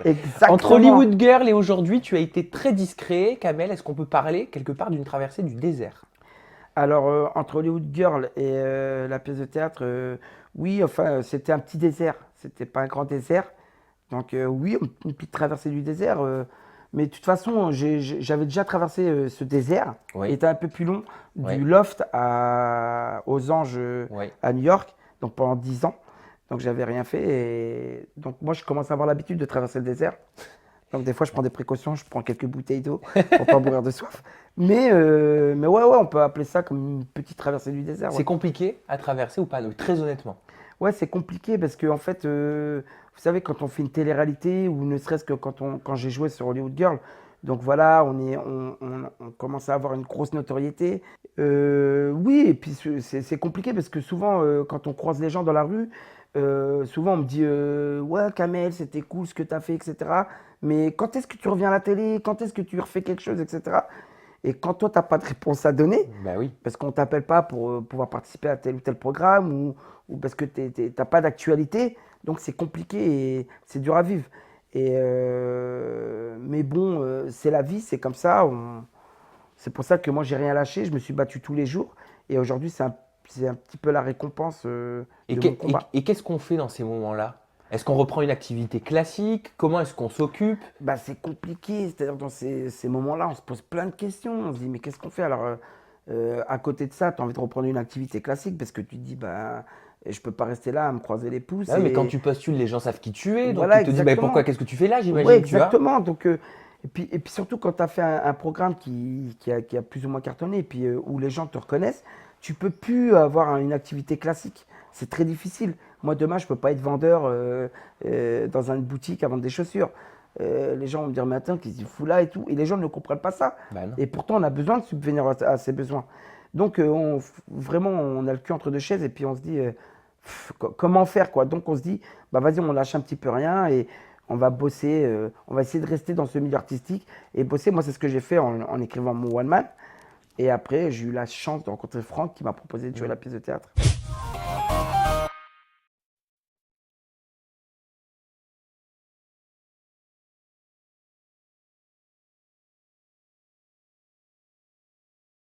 Entre Exactement. Hollywood Girl et aujourd'hui, tu as été très discret. Kamel, est-ce qu'on peut parler quelque part d'une traversée du désert? Alors, entre Hollywood Girl et la pièce de théâtre, oui, enfin, c'était un petit désert. C'était pas un grand désert. Donc, oui, une petite traversée du désert. Mais de toute façon, j'avais déjà traversé ce désert. Il Oui, était un peu plus long, oui, du Loft aux Anges oui. à New York, donc pendant 10 ans. Donc, j'avais rien fait. Et donc, moi, je commence à avoir l'habitude de traverser le désert. Donc des fois, je prends des précautions, je prends quelques bouteilles d'eau pour pas mourir de soif. Mais ouais, on peut appeler ça comme une petite traversée du désert. C'est Ouais, compliqué à traverser ou pas, très honnêtement? ouais, c'est compliqué parce que en fait, vous savez, quand on fait une télé-réalité ou ne serait-ce que quand j'ai joué sur Hollywood Girl, donc voilà, on commence à avoir une grosse notoriété. Oui, et puis c'est compliqué parce que souvent, quand on croise les gens dans la rue, souvent on me dit ouais, Kamel, c'était cool ce que tu as fait, etc. Mais quand est-ce que tu reviens à la télé? Quand est-ce que tu refais quelque chose, etc. Et quand toi, tu n'as pas de réponse à donner, Bah oui. parce qu'on ne t'appelle pas pour pouvoir participer à tel ou tel programme ou parce que tu n'as pas d'actualité, donc c'est compliqué et c'est dur à vivre. Mais bon, c'est la vie, c'est comme ça. C'est pour ça que moi, j'ai rien lâché. Je me suis battu tous les jours. Et aujourd'hui, c'est un petit peu la récompense Et de mon combat. qu'est-ce qu'on fait dans ces moments-là? Est-ce qu'on reprend une activité classique? Comment est-ce qu'on s'occupe? Bah, c'est compliqué. C'est-à-dire, dans ces moments-là, on se pose plein de questions. On se dit, mais qu'est-ce qu'on fait? Alors, à côté de ça, tu as envie de reprendre une activité classique parce que tu te dis, bah, je peux pas rester là à me croiser les pouces. Ah oui, mais quand Et tu postules, les gens savent qui tu es, donc voilà, tu te dis, bah, pourquoi, exactement. qu'est-ce que tu fais là, Ouais, j'imagine, tu vois? exactement. Donc, et puis surtout quand tu as fait un programme qui a plus ou moins cartonné, et puis où les gens te reconnaissent, tu peux plus avoir une activité classique. C'est très difficile. Moi, demain, je peux pas être vendeur dans une boutique à vendre des chaussures. Les gens vont me dire, mais attends, qu'est-ce qu'il fout là et tout. Et les gens ne comprennent pas ça. Bah non. Et pourtant, on a besoin de subvenir à ces besoins. Donc, vraiment, on a le cul entre deux chaises et puis on se dit, comment faire quoi. Donc, on se dit, bah vas-y, on lâche un petit peu rien et on va bosser, on va essayer de rester dans ce milieu artistique et bosser. Moi, c'est ce que j'ai fait en écrivant mon One Man. Et après, j'ai eu la chance de rencontrer Franck qui m'a proposé de jouer la pièce de théâtre.